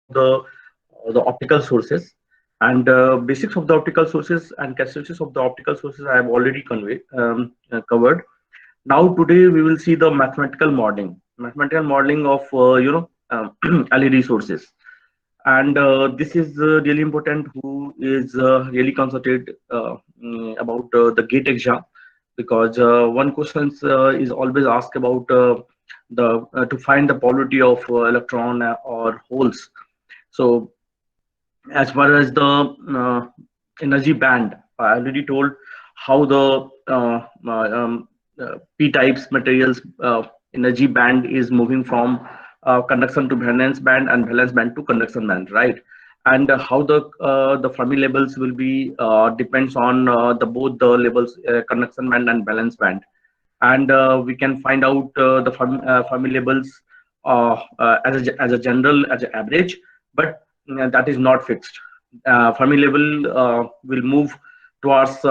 the optical sources, and basics of the optical sources and characteristics of the optical sources I have already covered. Now today we will see the mathematical modeling of LED sources, and this is really important. Who is really concentrated about the GATE exam, because one question is always asked about the to find the probability of electron or holes. So as far as the energy band, I already told how the p types materials energy band is moving from conduction to valence band and valence band to conduction band, right? And how the Fermi levels will be depends on the both the levels, conduction band and valence band. And we can find out the Fermi levels as a general, as an average, but that is not fixed. Fermi level will move towards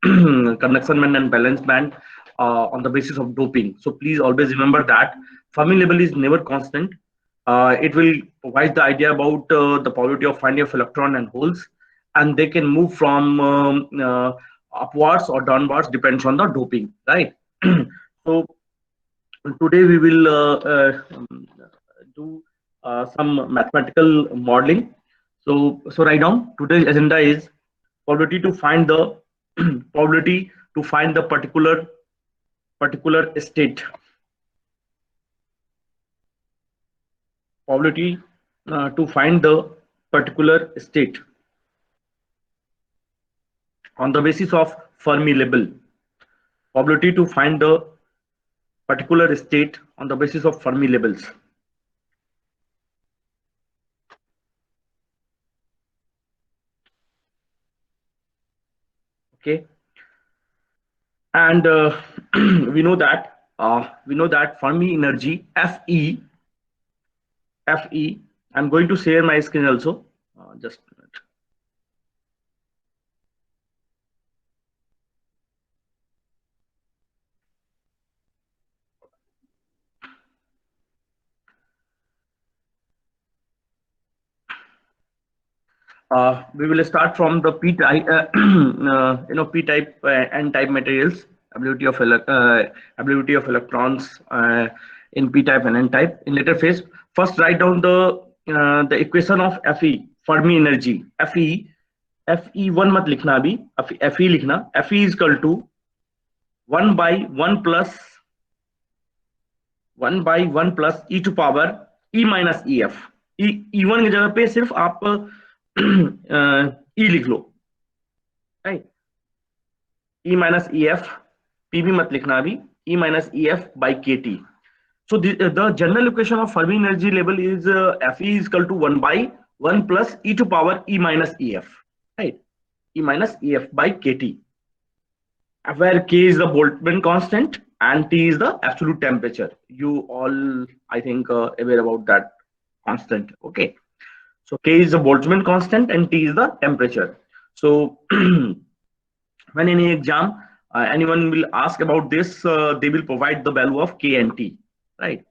conduction band and valence band on the basis of doping. So please always remember that Fermi level is never constant. It will provide the idea about the probability of finding of electron and holes, and they can move from upwards or downwards, depends on the doping, right? So today we will do some mathematical modeling. So write down today's agenda is probability to find the probability to find the particular state, probability to find the particular state on the basis of Fermi level, probability to find the particular state on the basis of Fermi levels. Okay, and we know that Fermi energy Fe. I'm going to share my screen also. Just a minute. We will start from the p type, p type n type materials, ability of electrons in p type and n type in later phase. First, write down the equation of Fe, Fermi energy. Fe1 मत लिखना अभी, Fe लिखना. Fe is equal to 1 by 1 plus e to power e minus ef. E1 की जगह पे सिर्फ आप e लिख लो, right? e minus ef, pb मत लिखना अभी, e minus ef by kt. So the general equation of Fermi energy level is Fe is equal to 1 by 1 plus e to power e minus ef, right? E minus ef by kt, where k is the Boltzmann constant and T is the absolute temperature. You all, I think, aware about that constant. Okay, so K is the Boltzmann constant and T is the temperature. So when in any exam anyone will ask about this, they will provide the value of K and T, right?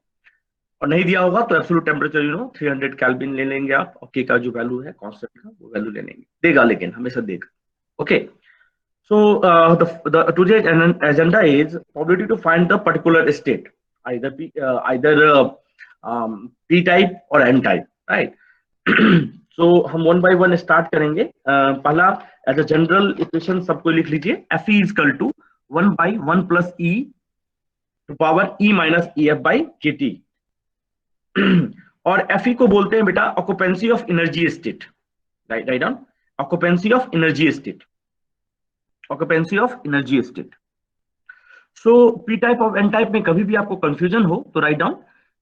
और नहीं दिया होगा तो absolute temperature 300 kelvin ले लेंगे आप, और K का जो वैल्यू है कांस्टेंट का वो वैल्यू ले लेंगे, देगा, लेकिन हमेशा देगा. Okay, so the today's agenda is probability to find the particular state, either p type or n type, right? So हम वन बाय वन स्टार्ट करेंगे. पहला एज अ जनरल इक्वेशन सबको लिख लीजिए, Fe is equal to 1 by 1 plus e to power e minus ef by kt. और Fe को बोलते हैं बेटा occupancy of energy state, write down, occupancy of energy state, occupancy of energy state. So P type और N type में कभी भी आपको कंफ्यूजन हो तो राइट डाउन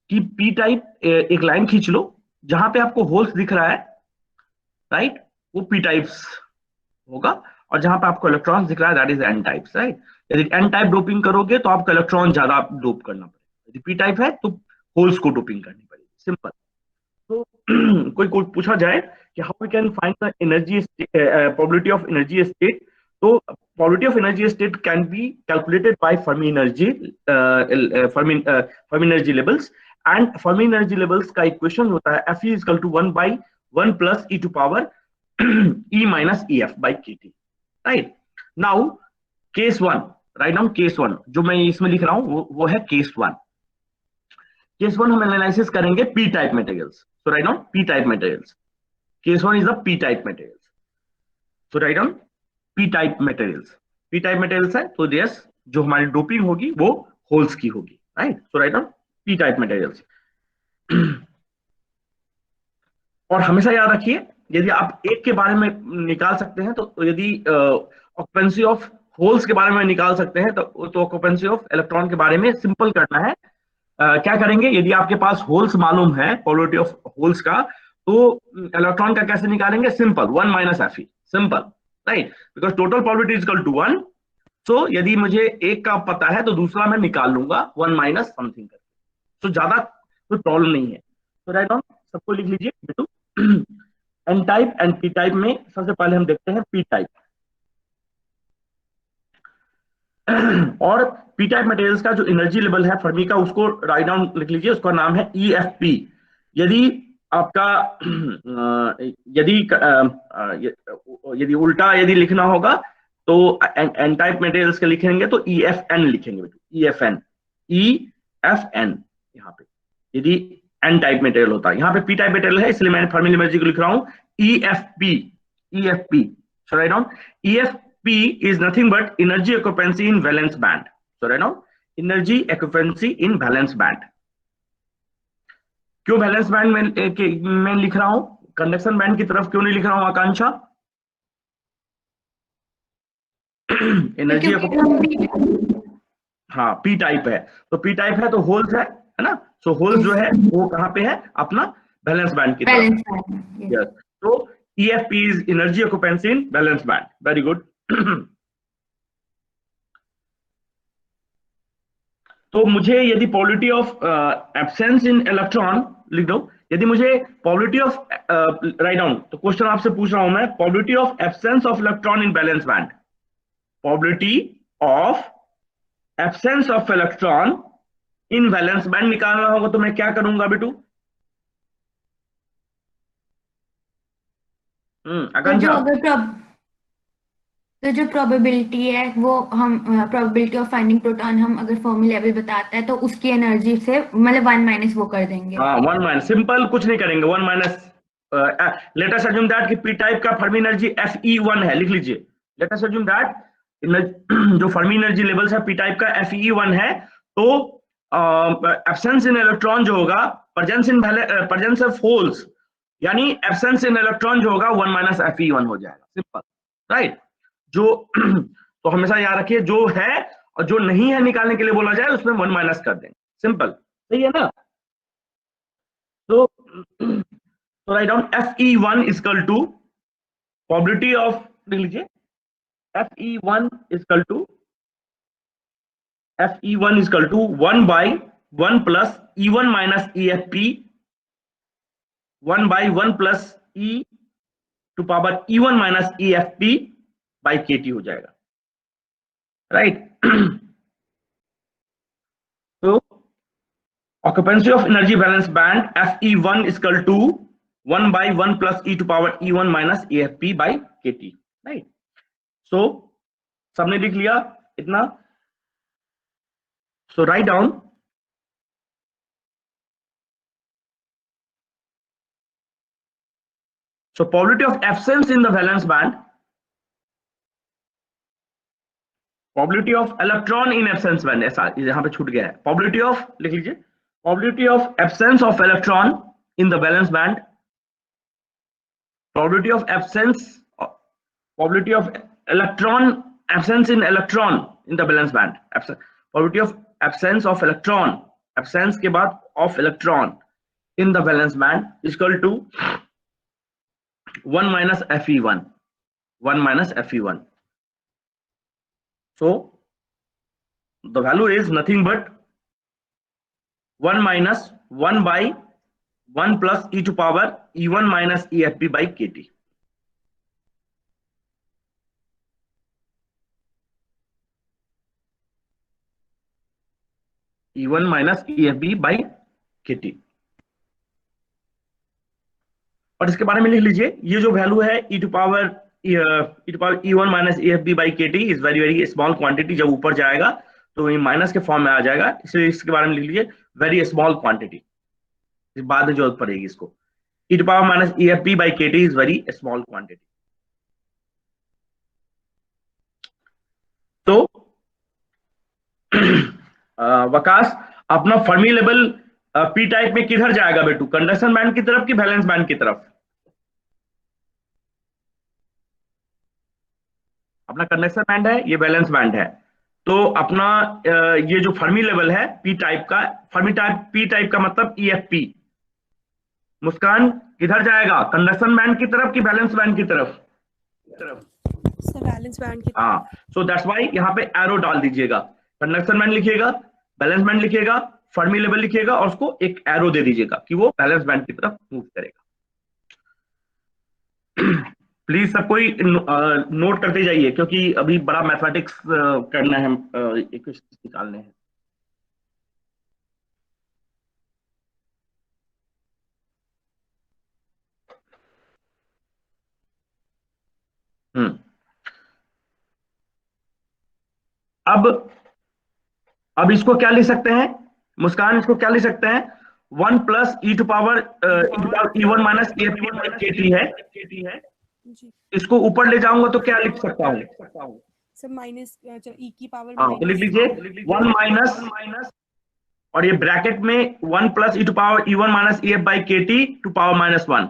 कि पी टाइप एक लाइन खींच लो, जहां पे आपको होल्स दिख रहा है, राइट, वो पी टाइप्स होगा, और जहां पे आपको इलेक्ट्रॉन्स दिख रहा है that is an types, right? यदि एन टाइप डोपिंग करोगे तो आपको इलेक्ट्रॉन ज्यादा डोप करना पड़ेगा, यदि पी टाइप है तो होल्स को डोपिंग करनी पड़ेगी, सिंपल. तो कोई पूछा जाए कि how we can find the energy probability of energy state, तो probability of energy state can be calculated by Fermi energy levels, and Fermi energy levels का इक्वेशन होता है Fe is equal to 1/1 plus e to power e minus EF by KT, right. Now case one, write down case one जो मैं इसमें लिख रहा हूं वो है केस वन। केस वन हम एनालिसिस करेंगे P type materials. So write down P type materials, case one is the P type materials. So write down P type materials, P type materials है तो यस जो हमारी doping होगी वो holes की होगी, right. So write down P type materials. और हमेशा याद रखिए यदि आप एक के बारे में निकाल सकते हैं तो यदि ऑक्यूपेंसी ऑफ होल्स के बारे में निकाल सकते हैं तो ऑक्यूपेंसी ऑफ इलेक्ट्रॉन के बारे में सिंपल करना है। क्या करेंगे, यदि आपके पास होल्स मालूम है, प्रोबेबिलिटी ऑफ होल्स का, तो इलेक्ट्रॉन का कैसे निकालेंगे, simple 1 minus Fe, simple, right, because total probability is equal to 1। So यदि मुझे एक का पता है तो दूसरा मैं निकाल लूंगा 1 माइनस समथिंग करके, तो ज्यादा कोई प्रॉब्लम नहीं है। तो राइट ऑन सबको लिख लीजिए बेटू। N type and P type में सबसे पहले हम देखते हैं पी टाइप। और पी टाइप मटेरियल्स का जो एनर्जी लेवल है फर्मी का, उसको राइट डाउन लिख लीजिए, उसका नाम है EFP। यदि आपका यदि यदि उल्टा यदि लिखना होगा तो एन टाइप मटेरियल्स के लिखेंगे तो EFN लिखेंगे बेटू, EFN यहाँ पे, यदि एन टाइप मटेरियल होता है। यहाँ पे पी टाइप मटेरियल है इसलिए मैंने फर्मी एनर्जी को लिख रहा हूँ EFP। So write down EFP is nothing but energy occupancy in valence band. So right now, energy occupancy in valence band. क्यों वैलेंस बैंड में लिख रहा हूं, कंडक्शन बैंड की तरफ क्यों नहीं लिख रहा हूं आकांक्षा? एनर्जी हाँ पी टाइप है, तो पी टाइप है तो होल्स है ना। सो होल्स जो है वो कहां पे है, अपना वैलेंस बैंड की तरफ। यस, तो EFP is energy occupancy in valence band. Very good. तो मुझे यदि probability of absence in electron लिख दो, यदि मुझे प्रोबेबिलिटी ऑफ राइट डाउन, तो क्वेश्चन आपसे पूछ रहा हूं मैं, probability of absence of electron in balance band, probability of absence of electron in balance band निकालना होगा तो मैं क्या करूंगा बेटू? आकांक्षा, तो जो प्रोबेबिलिटी है वो हम प्रोबेबिलिटी ऑफ फाइंडिंग प्रोटॉन हम अगर फर्मी लेवल बताता है तो उसकी एनर्जी से मतलब 1 माइनस वो कर देंगे। हाँ 1 माइनस, सिंपल कुछ नहीं करेंगे, 1 minus. Let us assume that कि पी टाइप का फर्मी एनर्जी Fe1 है, लिख लीजिए। लेट अस अज्यूम दैट जो फर्मी एनर्जी लेवल्स है पी टाइप का Fe1 है, तो एब्सेंस इन इलेक्ट्रॉन जो होगा, प्रेजेंस ऑफ होल्स, यानी एब्सेंस इन इलेक्ट्रॉन जो होगा 1 माइनस Fe1 हो जाएगा, सिंपल, राइट। जो तो हमेशा याद रखिए जो है और जो नहीं है निकालने के लिए बोला जाए उसमें 1 माइनस कर देंगे, सिंपल, सही है ना। तो write down Fe1 is equal to probability of, लिख लीजिए, Fe1 is equal to 1 by 1 plus E1 minus EFP, 1 by 1 plus E to power E1 minus EFP by KT हो जाएगा, राइट। तो occupancy of energy balance band Fe1 is equal to 1 by 1 plus e to power E1 minus AFP by KT, right? So सबने लिख लिया इतना। So write down, so probability of absence in the valence band, probability of electron in absence band, ऐसा यहाँ पे छूट गया है, probability of, लिख लीजिए, probability of absence of electron in the valence band, probability of absence, probability of electron, absence in electron in the valence band, probability of absence of electron, absence के बाद of electron in the valence band is equal to 1 minus Fe1, 1 minus Fe1. So the value is nothing but 1 minus 1 by 1 plus e to power E1 minus EFP by KT. E1 minus EFP by KT। और इसके बारे में लिख लीजिए, ये जो value है e to power E1 minus EFB by KT is very very small quantity. जब ऊपर जाएगा तो ये माइनस के फॉर्म में आ जाएगा, इसलिए इसके बारे में लिख लीजिए वेरी स्मॉल क्वांटिटी, बाद में जरूरत पड़ेगी इसको। e to power minus EFB by KT is very small quantity. तो वकास, अपना फर्मी लेवल पी टाइप में किधर जाएगा बेटू, कंडक्शन बैंड की तरफ कि वैलेंस बैंड की तरफ? अपना कंडक्शन बैंड है, ये वैलेंस बैंड है। तो अपना ये जो फर्मी लेवल है पी टाइप का, फर्मी टाइप पी टाइप का मतलब EFP, मुस्कान किधर जाएगा, कंडक्शन बैंड की तरफ कि वैलेंस बैंड की तरफ? सर वैलेंस बैंड की। हाँ, सो दैट्स व्हाई यहाँ पे एरो डाल दीजिएगा, कंडक्शन बैंड लिखिएगा, वैलेंस बैंड लिखिएगा, फर्मी लेवल लिखिएगा और उसको एक एरो दे दीजिएगा कि वो वैलेंस बैंड की तरफ मूव करेगा। प्लीज सब कोई नोट करते जाइए, क्योंकि अभी बड़ा मैथमेटिक्स करना है, इक्वेशंस निकालने हैं। अब इसको क्या लिख सकते हैं मुस्कान, इसको क्या लिख सकते हैं? 1 plus E to power E1 minus EFP by KT है। जी इसको ऊपर ले जाऊंगा तो क्या लिख सकता हूँ? सर माइनस E की पावर हाँ, तो लिख लीजिए 1 माइनस, और ये ब्रैकेट में 1 plus E to power E1 minus EF by KT to power -1,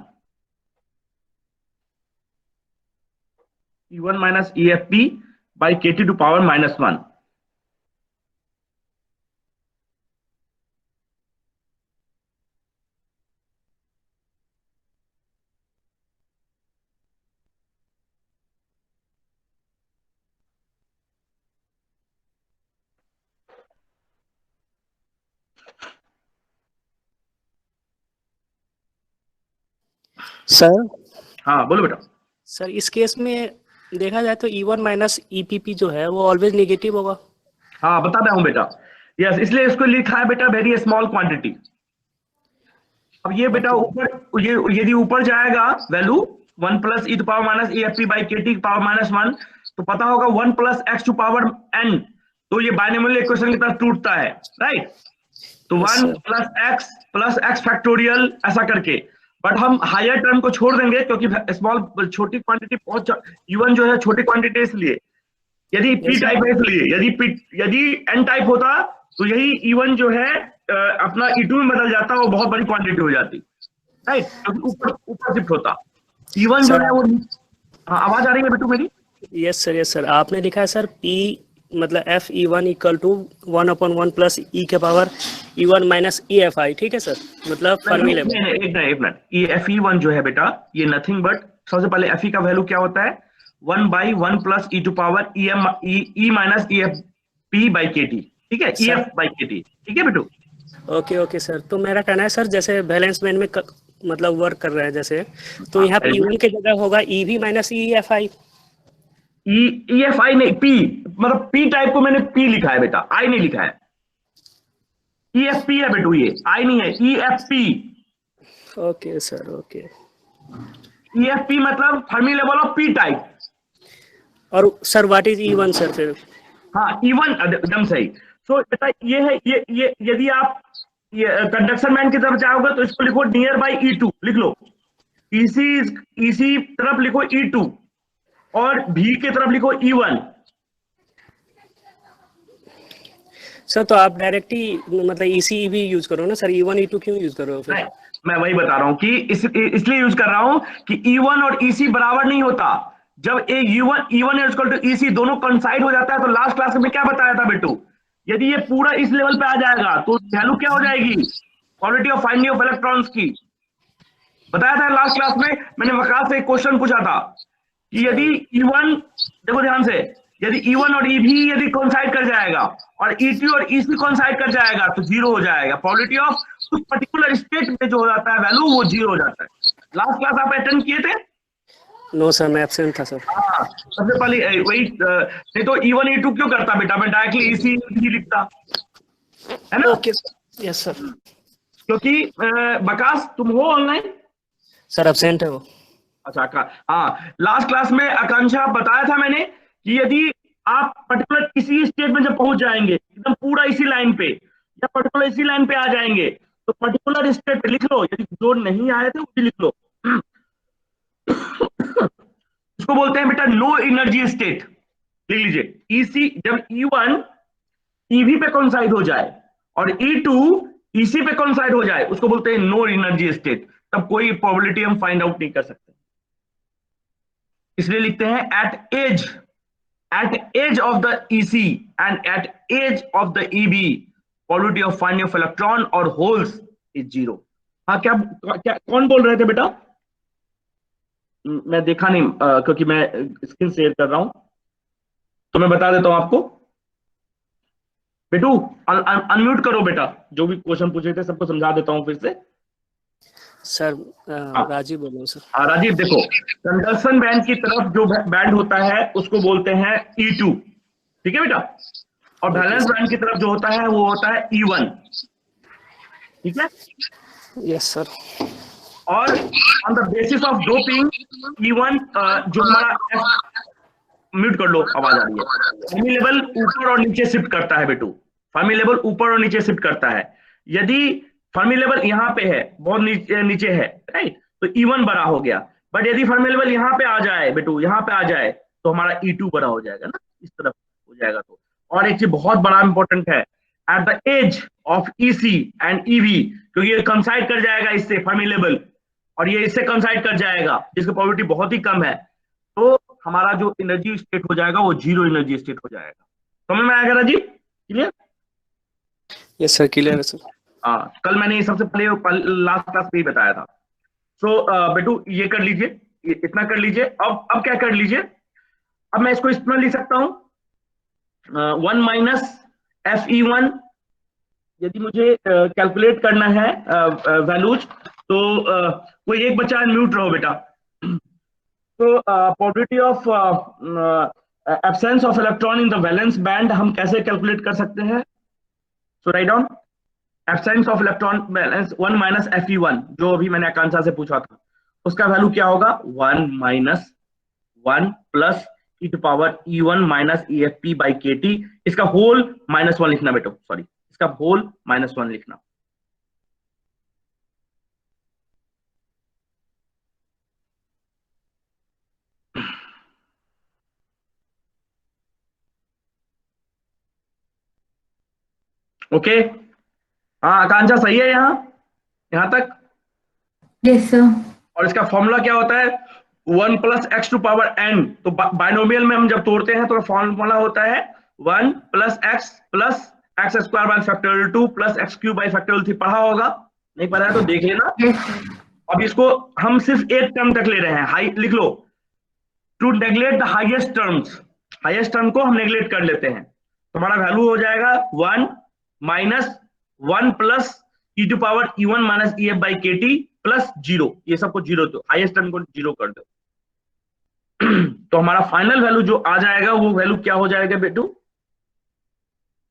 E1 minus EFP by KT to power -1। Sir हाँ बोलो बेटा। सर इस केस में देखा जाए तो E1 माइनस EPP जो है वो ऑलवेज नेगेटिव होगा। हाँ बता रहा हूँ बेटा, यस, इसलिए इसको लिखा है बेटा वेरी स्मॉल क्वांटिटी। अब ये बेटा ऊपर, ये यदि ऊपर जाएगा value 1 plus E to power minus EFP by KT power -1, तो पता होगा 1 plus x to power n, तो ये बाइनोमियल इक्वेशन की तरह टूटता है, राइट? तो 1 प्लस x फैक्टोरियल ऐसा करके, बट हम हायर टर्म को छोड़ देंगे क्योंकि स्मॉल छोटी क्वांटिटी पहुंच, E1 जो है छोटी क्वांटिटी इसलिए, यदि p टाइप है इसलिए, यदि n टाइप होता तो यही E1 जो है अपना E2 में बदल जाता, वो बहुत बड़ी क्वांटिटी हो जाती, राइट? क्योंकि ऊपर शिफ्ट होता। E1 जो है वो, हाँ आवाज आ रही है बेटू मेरी? यस सर, आपने लिखा है सर P मतलब FE1 equal to 1/1 plus E के पावर E1 माइनस EFI, ठीक है सर, मतलब फर्मी लेवल। एक मिनट, ये FE1 जो है बेटा, ये नथिंग बट, सबसे पहले FE का वैल्यू क्या होता है? 1/1 plus E to power E minus EFP by KT, ठीक है, EF बाई KT, ठीक है बेटू? ओके सर, तो मेरा कहना है सर जैसे बैलेंस बैंड में मतलब वर्क कर रहा है जैसे, तो यहाँ P1 की जगह होगा EV माइनस EFI। EFI नहीं, P मतलब P टाइप को मैंने P लिखा है बेटा, I नहीं लिखा है। EFP है बेटू, ये I नहीं है, EFP। Okay sir, okay. EFP मतलब Fermi level of P type. और sir what is E1 sir फिर? हाँ E1 एकदम सही। तो बेटा ये है, ये यदि आप कंडक्शन बैंड की तरफ जाओगे तो इसको लिखो नियर बाई E2, लिख लो। EC तरफ लिखो E2 और V की तरफ लिखो E1। सर तो आप डायरेक्ट ही मतलब EC भी यूज करो ना सर, E1 E2 क्यों यूज कर रहे हो फिर? मैं वही बता रहा हूँ कि इसलिए यूज कर रहा हूँ कि E1 और EC बराबर नहीं होता। जब E1 इक्वल टू EC दोनों कंसाइड हो जाता है, तो लास्ट क्लास में क्या बताया था बेटू, यदि ये पूरा इस लेवल पे आ जाएगा तो वैल्यू क्या हो जाएगी, quality of finding of electrons की, बताया था लास्ट क्लास में। मैंने वकास से एक क्वेश्चन पूछा था कि यदि E1, देखो ध्यान से, यदि E1 और EV यदि कोइंसाइड कर जाएगा और ET और EC कोइंसाइड कर जाएगा तो जीरो हो जाएगा, प्रोबेबिलिटी ऑफ उस पर्टिकुलर स्टेट में जो हो जाता है वैल्यू, वो जीरो हो जाता है। लास्ट क्लास आप अटेंड किए थे? नो सर, मैं एब्सेंट था सर। हाँ, सबसे पहले वही, नहीं तो E1 E2 क्यों करता बेटा, मैं डायरेक्टली EC लिखता, है ना? Okay, yes sir. क्योंकि बकास तुम हो ऑनलाइन? सर एब्सेंट है वो। अच्छा, हाँ, लास्ट क्लास में आकांक्षा बताया था मैंने कि यदि आप पर्टिकुलर किसी स्टेट में जब पहुंच जाएंगे एकदम पूरा इसी लाइन पे या पर्टिकुलर इसी लाइन पे आ जाएंगे तो पर्टिकुलर स्टेट पे लिख लो, यदि जो नहीं आए थे वो भी लिख लो। इसको बोलते हैं बेटा नो एनर्जी स्टेट। लिख लीजिए, ईसी जब E1 ईवी पे कॉन्साइड हो जाए और E2 ईसी पे कॉन्साइड हो जाए उसको बोलते हैं नो एनर्जी स्टेट। तब कोई प्रोबेबिलिटी हम फाइंड आउट नहीं कर सकते, इसलिए लिखते हैं at edge of the EC and at edge of the EB probability of finding of electron और होल्स इज 0। हाँ, क्या कौन बोल रहे थे बेटा? मैं देखा नहीं क्योंकि मैं स्क्रीन शेयर कर रहा हूं, तो मैं बता देता हूं आपको। बेटू अनम्यूट करो बेटा, जो भी क्वेश्चन पूछे थे सबको समझा देता हूं फिर से। सर राजीव बोल रहा हूँ सर। हाँ राजीव, देखो कंडक्शन बैंड की तरफ जो बैंड होता है उसको बोलते हैं E2, ठीक है बेटा, और बैलेंस बैंड की तरफ जो होता है वो होता है E1, ठीक है। Yes sir. और on the basis of doping E1 जो हमारा म्यूट कर लो, आवाज आ रही है, फर्मी लेवल ऊपर और नीचे शिफ्ट करता है बेटू, फर्मी लेवल ऊपर और नीचे शिफ्ट करता है। यदि फर्मी लेवल यहाँ पे है, बहुत नीचे है, राइट, तो E1 बड़ा हो गया। बट यदि फर्मी लेवल यहाँ पे आ जाए बेटू, यहाँ पे आ जाए तो हमारा E2 बड़ा हो जाएगा ना, इस तरफ हो जाएगा। तो और एक चीज बहुत बड़ा इंपॉर्टेंट है, at the edge of EC and EV, क्योंकि ये कंसाइड कर जाएगा इससे फर्मी लेवल और ये इससे कंसाइड कर जाएगा जिसकी प्रोबेबिलिटी बहुत ही कम है, तो हमारा जो एनर्जी स्टेट हो जाएगा वो 0 एनर्जी स्टेट हो जाएगा। समझ में आएगा Rajiv? Clear? Yes sir, clear है सर। हाँ, कल मैंने ये सबसे पहले लास्ट क्लास में ही बताया था। सो बेटू ये कर लीजिए, इतना कर लीजिए। अब क्या कर लीजिए, अब मैं इसको इस तरह लिख सकता हूं 1 माइनस FE1। यदि मुझे कैलकुलेट करना है वैल्यूज, तो कोई एक बच्चा म्यूट रहो बेटा। तो probability of absence of electron in the valence band हम कैसे कैलकुलेट कर सकते हैं? So write down absence of electron valence 1 minus FE1, जो अभी मैंने आकांक्षा से पूछा था, उसका वैल्यू क्या होगा? 1 minus 1 plus e⁻E1 minus EFP by KT, इसका होल -1 लिखना बेटो, सॉरी, इसका होल -1 लिखना। ओके, हाँ आकांक्षा सही है यहां तक? Yes sir. और इसका फॉर्मूला क्या होता है? 1 plus x to power n। तो बाइनोमियल में हम जब तोड़ते हैं तो फॉर्मूला होता है 1 plus x square by factorial 2 plus x cube by factorial 3। पढ़ा होगा, नहीं पढ़ा है तो देख लेना। Yes sir. अब इसको हम सिर्फ एक टर्म तक ले रहे हैं, हाई लिख लो, to neglect the highest terms, highest term को हम नेग्लेक्ट कर लेते हैं, तो हमारा वैल्यू हो जाएगा 1 minus 1 plus e⁻E1 minus EF by KT plus 0। ये सबको 0 दो, हाईएस्ट टर्म को 0 कर दो। तो हमारा फाइनल वैल्यू जो आ जाएगा वो वैल्यू क्या हो जाएगा बेटू?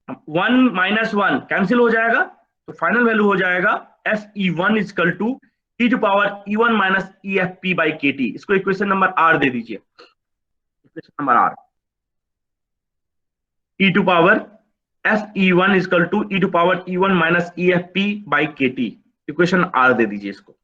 1 माइनस 1 कैंसिल हो जाएगा, तो फाइनल वैल्यू हो जाएगा FE1 equal to e⁻E1 minus EFP by KT। इसको इक्वेशन नंबर R दे दीजिए, equation number R, FE1 equal to e⁻E1 minus EFP by KT, equation R दे दीजिए इसको।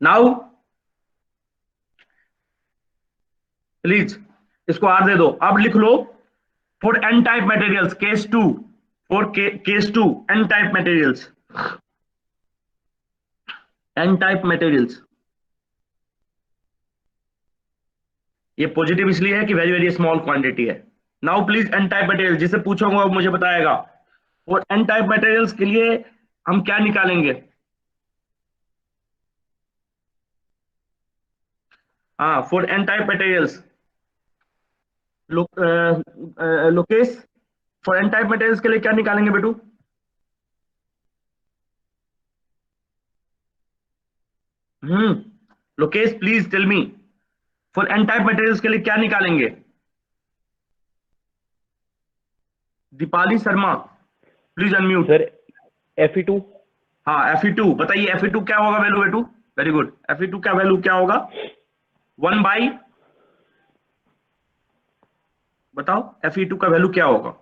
नाउ प्लीज इसको R दे दो। अब लिख लो for n type materials case 2, for case 2 n type materials, n type materials. ये पॉजिटिव इसलिए है कि वेरी वेरी स्मॉल क्वांटिटी है। Now please n type material, जिससे पूछोगे वो मुझे बताएगा। और n टाइप मटेरियल्स के लिए हम क्या निकालेंगे? हाँ, for N type materials, Lokesh, for N type materials के लिए क्या निकालेंगे बेटू? Lokesh please tell me, for N type materials के लिए क्या निकालेंगे? Deepali Sharma please unmute. Sir Fe2। हाँ, Fe2 बताइए, Fe2 क्या होगा वैल्यू बेटू? वेरी गुड, Fe2 का वैल्यू क्या होगा? 1 बाई, बताओ Fe2 का वैल्यू क्या होगा,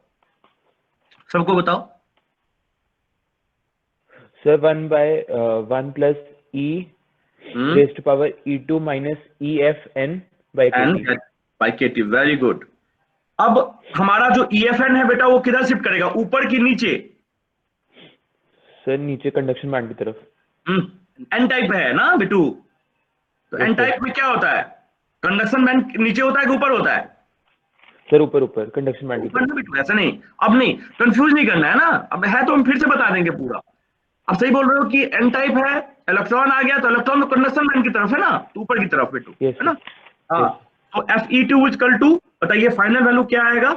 सबको बताओ। Sir 1 plus E raise to power E2 minus EFN by KT। By KT, very good. अब हमारा जो EFN है बेटा वो किधर शिफ्ट करेगा, ऊपर की नीचे? सर नीचे कंडक्शन बैंड की तरफ। एन टाइप है ना बेटू, तो एन टाइप में क्या होता है, कंडक्शन बैंड नीचे होता है कि ऊपर होता है? सर ऊपर ऊपर कंडक्शन बैंड की ऊपर तरफ। ना बेटू, ऐसा नहीं, अब नहीं कंफ्यूज नहीं करना है ना, अब है तो हम फिर से बता देंगे पूरा। आप सही बोल रहे हो कि एन टाइप है, इलेक्ट्रॉन आ गया तो इलेक्ट्रॉन तो कंडक्शन बैंड की तरफ है ना, तो ऊपर की तरफ बेटू, Yes, है ना? sir. हाँ, तो Fe2 इक्वल टू, बताइए फाइनल वैल्यू क्या आएगा?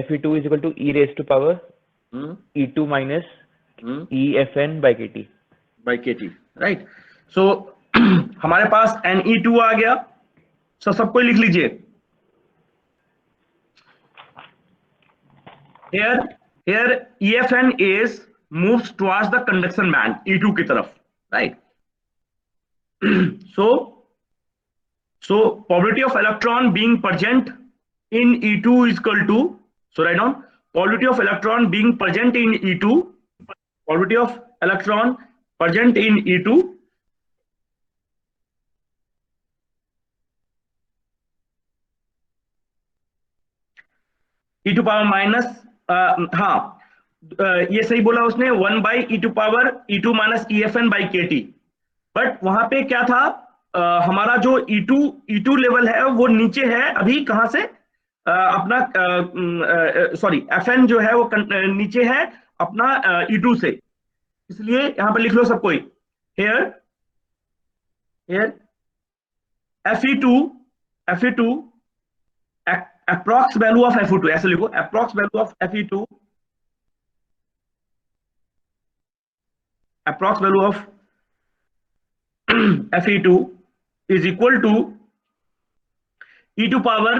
Fe2 is equal to E raise to power E2 minus EFN by KT। By KT, right. So हमारे पास Ne2 आ गया, सो सबको लिख लीजिए। here EFN is moves towards the conduction band E2 की तरफ, right? so probability of electron being present in E2 is equal to, so write down probability of electron being present in E2, probability of electron present in E2 e to power minus, हाँ, ये सही बोला उसने, 1 by e to power E2 minus EFN by KT। But वहां पे क्या था, हमारा जो E2 लेवल है वो नीचे है अभी, कहां से? अपना सॉरी, FN जो है वो नीचे है अपना E2 से, इसलिए यहां पर लिख लो सब कोई, hair Fe2 approx value of Fe2, ऐसे लिखो, approx value of Fe2, approx value of Fe2 is equal to e to power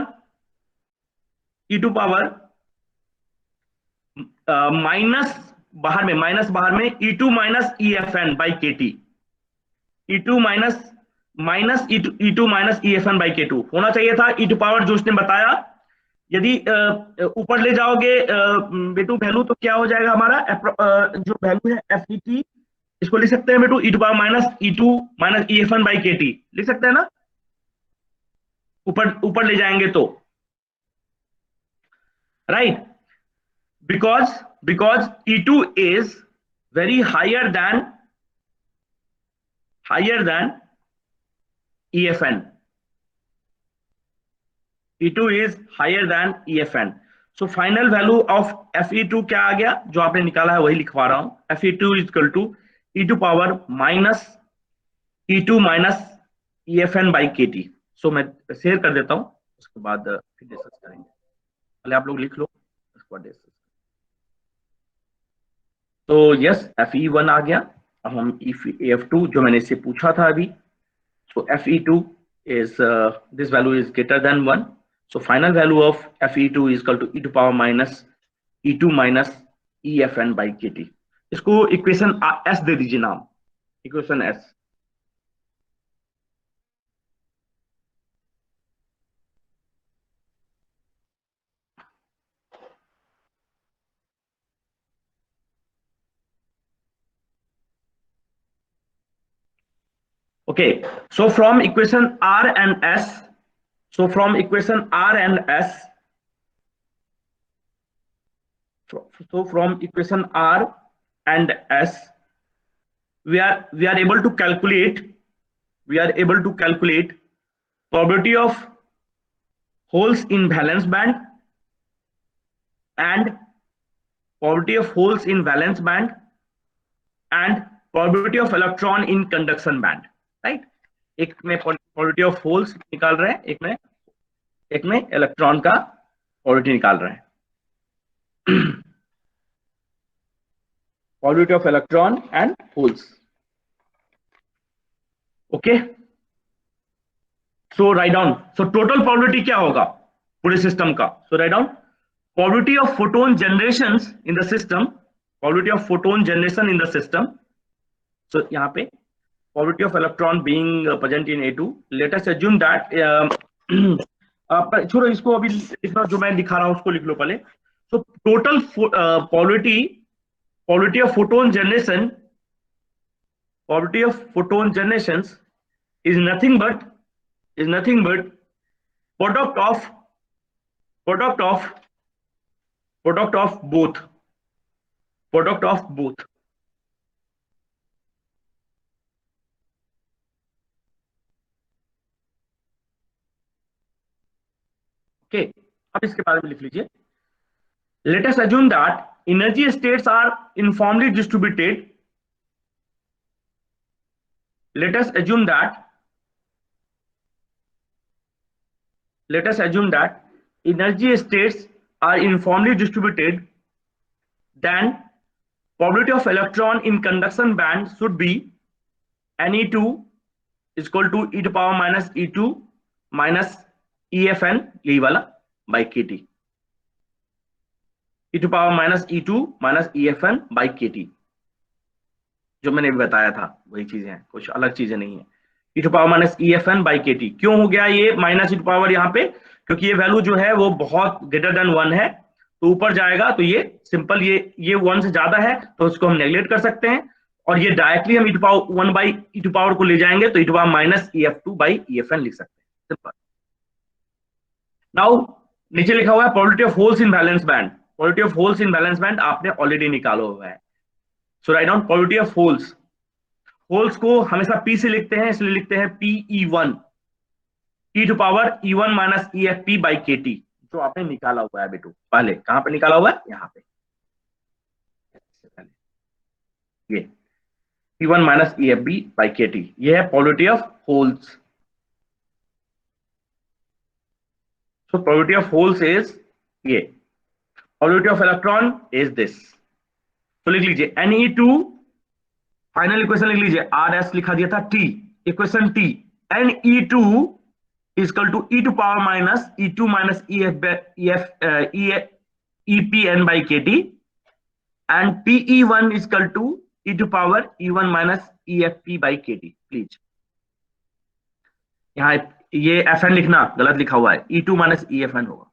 minus बाहर में, E2 minus EFN by KT, E2 minus EFN by K2 होना चाहिए था, e to power जो उसने बताया। यदि ऊपर ले जाओगे बेटू वैल्यू तो क्या हो जाएगा हमारा, जो वैल्यू है FET, इसको लिख सकते हैं बेटू e to power minus E2 minus EFN by KT, लिख सकते हैं ना, ऊपर ले जाएंगे तो, right? because E2 is very higher than EFN. E2 is higher than EFN. So final value of Fe2 क्या आ गया, जो आपने निकाला है वही लिखवा रहा हूं, Fe2 is equal to e to power minus E2 minus EFN by KT। सो मैं शेयर कर देता हूं, उसके बाद फिर डिस्कस करेंगे, पहले आप लोग लिख लो, उसके बाद डिस्कस। तो यस, Fe1 आ गया, अब हम F2 जो मैंने इससे पूछा था अभी, so Fe2 is this value is greater than 1, so final value of Fe2 is equal to e to power minus E2 minus EFN by KT। इसको इक्वेशन S दे दीजिए नाम, equation S। Okay, so from equation R and S, so from equation R and S, so from equation R and S, we are able to calculate probability of holes in valence band and probability of holes in valence band and probability of electron in conduction band, right? एक में probability of holes निकाल रहे हैं, एक में electron का probability निकाल रहे हैं. Probability of electron and holes. Okay. So write down. So total probability क्या होगा पूरे सिस्टम का? So write down probability of photon generations in the system. Probability of photon generation in the system. So यहाँ पे probability of electron being present in A2. Let us assume that छोड़ो इसको, अभी इतना जो मैं दिखा रहा हूँ उसको लिख लो पहले. So total probability of photon generations is nothing but product of both. Okay, अब इसके बारे में लिख लीजिए. Let us assume that energy states are uniformly distributed. Let us assume that energy states are uniformly distributed. Then probability of electron in conduction band should be Ne2 is equal to e to power minus E2 minus EFN यही वाला by KT. e to power minus E2 minus EFN by KT. जो मैंने भी बताया था वही चीजें हैं, कुछ अलग चीजें नहीं है. e to power minus EFN by KT. क्यों हो गया ये माइनस e to power यहाँ पे? क्योंकि ये वैल्यू जो है वो बहुत ग्रेटर देन 1 है, तो ऊपर जाएगा तो ये सिंपल ये 1 से ज्यादा है तो उसको हम नेग्लेक्ट कर सकते हैं, और ये डायरेक्टली हम e to power 1 by e to power को ले जाएंगे तो e to power minus EF2 by EFN लिख सकते हैं. सिंपल. नाउ नीचे लिखा हुआ है probability of holes in valence band. Probability of holes in valence band आपने ऑलरेडी निकाला हुआ है. So write down probability of holes. Holes को हमेशा P से लिखते हैं, इसलिए लिखते हैं PE1 e to power E1 minus EFP by KT, जो आपने निकाला हुआ है बेटू. पहले कहां पे निकाला हुआ है? यहाँ पे. ये E1 minus EFP by KT, ये है probability of holes. So probability of holes is ये. Probability of electron is this. तो लिख लीजिए Ne2, फाइनल इक्वेशन लिख लीजिए, RS लिखा दिया था T, equation T, Ne2 is equal to e to power minus E2 minus EPN by KT, and PE1 is equal to e to power E1 minus EFP by KT. Please यहाँ ये FN लिखना गलत लिखा हुआ है, E2 minus EFN होगा.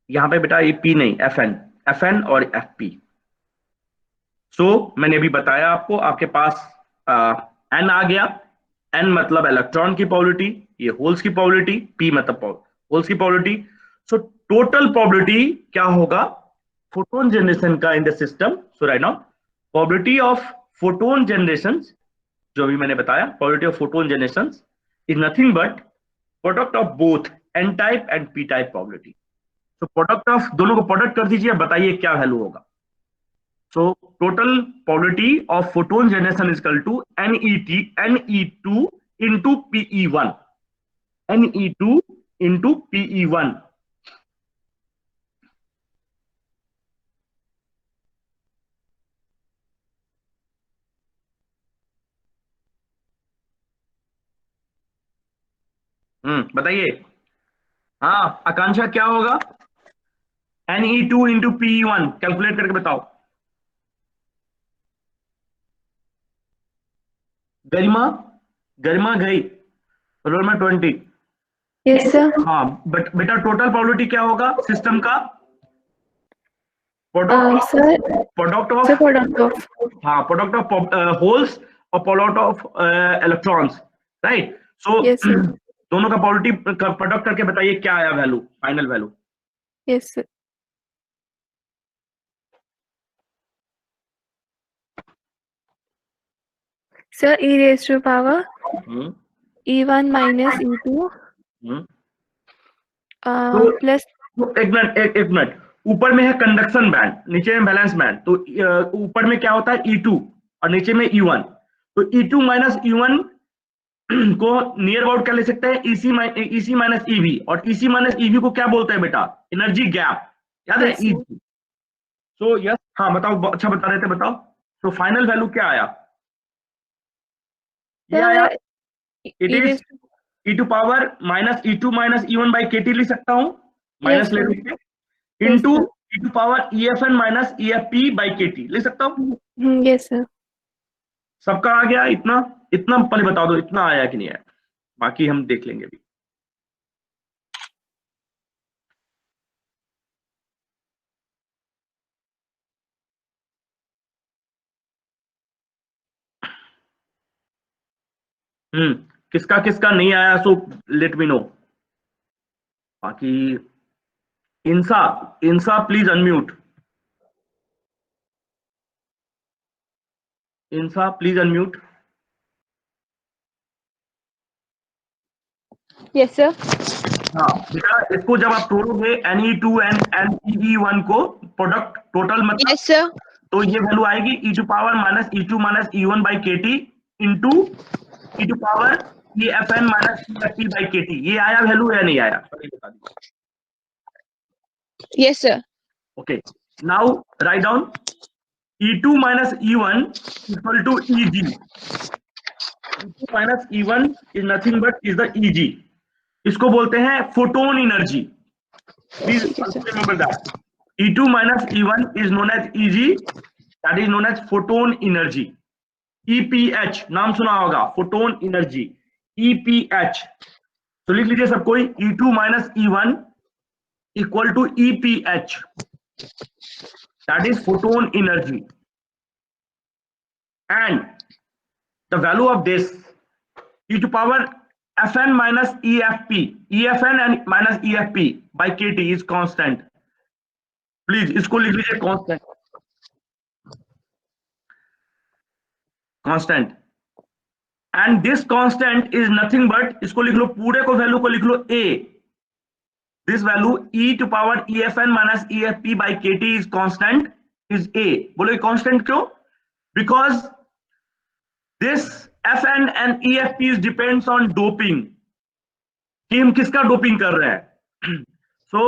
यहां पे बेटा ये P नहीं, FN और FP. सो मैंने अभी बताया आपको, आपके पास N आ गया. N मतलब इलेक्ट्रॉन की प्रोबेबिलिटी, ये होल्स की प्रोबेबिलिटी, P मतलब होल्स की प्रोबेबिलिटी. सो टोटल प्रोबेबिलिटी क्या होगा फोटोन जनरेशन का in the system? So right now probability of photon generation, जो भी मैंने बताया, probability of photon generation is nothing but product of both N type and P type probability. तो product of दोनों को प्रोडक्ट कर दीजिए, बताइए क्या वैल्यू होगा. So total probability of photon generation is equal to Ne2 into PE1. Ne2 into PE1. बताइए. हाँ आकांक्षा क्या होगा? Ne2 into PE1 कैलकुलेट करके बताओ. गरिमा गई रोल में 20. Yes sir. हाँ बट बेटा टोटल प्रोबेबिलिटी क्या होगा सिस्टम का? प्रोडक्ट ऑफ हाँ प्रोडक्ट ऑफ होल्स और प्रोडक्ट ऑफ इलेक्ट्रॉन्स, राइट? सो दोनों का प्रोबेबिलिटी प्रोडक्ट करके बताइए क्या आया value, final value. Yes sir. Sir e raised to power E1 minus E2 तो plus एक मिनट, ऊपर में है कंडक्शन बैंड, नीचे में बैलेंस बैंड। तो ऊपर में क्या होता है E2 और नीचे में E1। तो E2 माइनस E1 को नियर अबाउट क्या ले सकते हैं, EC माइनस EV, और EC माइनस EV को क्या बोलते हैं बेटा, एनर्जी गैप, याद है Yes, sir. EG। So yes, हाँ बताओ, अच्छा बता रहे थे, बताओ। तो फाइनल वैल्यू क्या आया, ये आया, it e is raised to E2 power minus E2 minus E1 by KT लिख सकता हूँ, माइनस ले sir. लीजिए, Yes, into sir. E2 power EFN minus EFP by KT लिख सकता हूँ। Yes, sir. सबका आ गया इतना, इतना पहले बता दो इतना आया कि नहीं आया, बाकी हम देख लेंगे अभी। किसका किसका नहीं आया सो लेट मी नो। बाकी Insa, Insa please unmute, Insa please unmute. Yes, sir. हाँ बेटा, इसको जब आप तोड़ोगे Ne2 एंड Ne1 को प्रोडक्ट टोटल मतलब, Yes, sir. तो ये वैल्यू आएगी E2 power minus E2 minus E1 by KT into E2 power EFN minus EFP by KT। ये आया वैल्यू या नहीं आया, बता दीजिए। Yes, sir. Okay, now write down E2 minus E1 equal to EG. E2 minus E1 is nothing but is the EG. इसको बोलते हैं photon energy. Please also remember that E2 minus E1 is known as EG, that is known as photon energy. EPH नाम सुना होगा, photon energy, EPH। तो लिख लीजिए सब कोई, E2 minus E1 equal to EPH, that is photon energy, and the value of this e to power Fn minus EFP, EFN and minus EFP by KT is constant. Please इसको लिख लीजिए constant, constant, and this constant is nothing but, इसको लिख लो, पूरे को value को लिख लो A, this value e to power EFN minus EFP by KT is constant is A। बोलो कांस्टेंट क्यों, because this Fn and EFP depends on doping, कि हम किसका डोपिंग कर रहे हैं। सो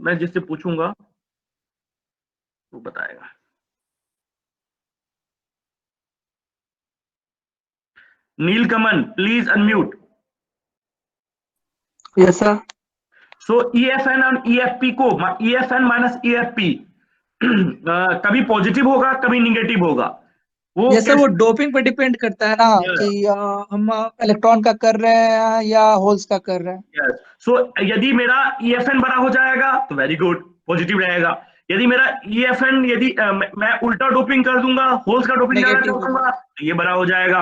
मैं जिससे पूछूंगा वो बताएगा। Neelkamal please unmute. Yes, sir. So EFN और EFP को, EFN माइनस EFP कभी पॉजिटिव होगा कभी निगेटिव होगा, वो जैसे वो डोपिंग पे डिपेंड करता है ना, Yes. कि हम इलेक्ट्रॉन का कर रहे हैं या होल्स का कर रहे हैं। यस, सो यदि मेरा EFN बड़ा हो जाएगा तो वेरी गुड, पॉजिटिव रहेगा। यदि मेरा EFN, यदि मैं उल्टा डोपिंग कर दूंगा, होल्स का डोपिंग कर Negative दूंगा, तो ये बड़ा हो जाएगा।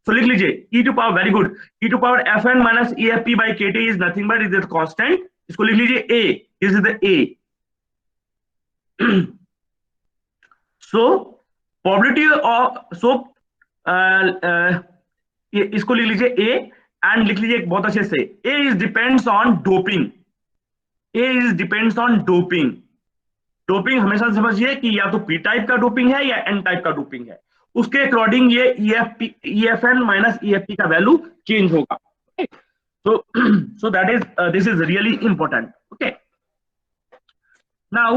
तो लिख लीजिए e to power, very good, e to power Fn minus EFP by KT is nothing but is constant. इसको लिख लीजिए A, this is the A। So probability of, so इसको लिख लीजिए A एंड लिख लीजिए बहुत अच्छे से, A is depends on doping, A is depends on doping. Doping हमेशा समझिए कि या तो P टाइप का डोपिंग है या N टाइप का डोपिंग है, उसके अकॉर्डिंग ये EFP, EFN माइनस EFP का वैल्यू चेंज होगा। So that is this is really important. Okay, now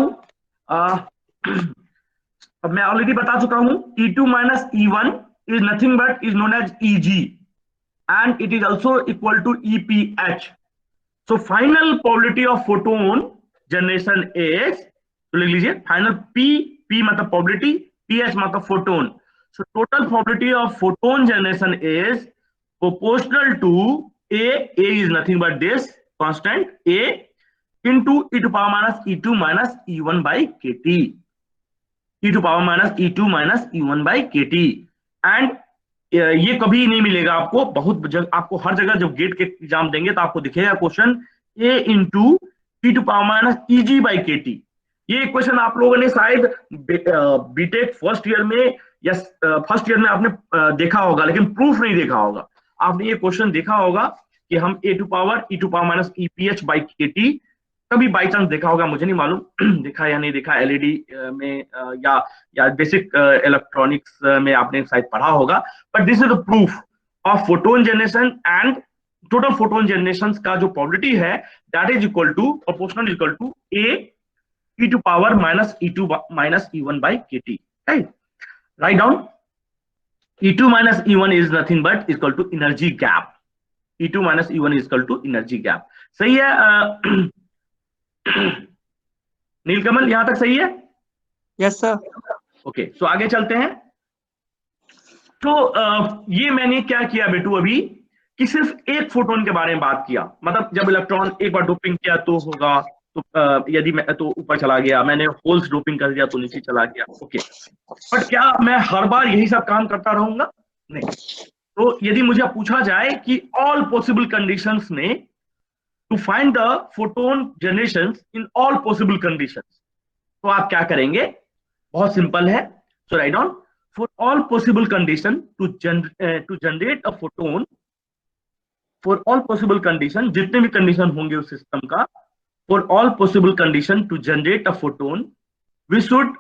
अब मैं ऑलरेडी बता चुका हूं, E2 minus E1 is nothing but is known as EG and it is also equal to EPH. So final probability of photon generation is, तो लिख लीजिए final P मतलब probability, PH मतलब photon. So total probability of photon generation is proportional to A is nothing but this constant A into e to power minus E2 minus E1 by KT, e to power minus E2 minus E1 by KT। And ये कभी नहीं मिलेगा आपको, बहुत आपको हर जगह जब gate के एग्जाम देंगे तो आपको दिखेगा question A into e to power minus EG by KT। ये क्वेश्चन आप लोगों ने शायद बीटेक फर्स्ट ईयर में या फर्स्ट ईयर में आपने देखा होगा, लेकिन प्रूफ नहीं देखा होगा। आपने ये क्वेश्चन देखा होगा कि हम ए to power minus EPH by केटी, कभी बाई चांस देखा होगा, मुझे नहीं मालूम देखा या नहीं देखा, एलईडी में या बेसिक इलेक्ट्रॉनिक्स में आपने शायद पढ़ा होगा। But this is the proof of photon generation and total photon generation का जो प्रोबेबिलिटी है that is equal to proportional equal to a e to power minus e2 minus e1 by kt, right? Write down e2 minus e1 is nothing but equal to energy gap. e2 minus e1 is equal to energy gap. सही है नीलकमल, यहां तक सही है? Yes sir. Okay, सो आगे चलते हैं। तो ये मैंने क्या किया बेटू अभी कि सिर्फ एक फोटोन के बारे में बात किया, मतलब जब इलेक्ट्रॉन एक बार डोपिंग किया तो होगा, तो यदि मैं तो ऊपर चला गया, मैंने होल्स डोपिंग कर दिया तो नीचे चला गया। ओके, बट क्या मैं हर बार यही सब काम करता रहूंगा? नहीं। तो यदि मुझे पूछा जाए कि ऑल पॉसिबल कंडीशंस में to find the photon generation in all possible conditions, तो आप क्या करेंगे? बहुत सिंपल है। So write down for all possible condition to generate a photon, for all possible condition, जितने भी कंडीशन होंगे उस सिस्टम का, for all possible condition to generate a photon, we should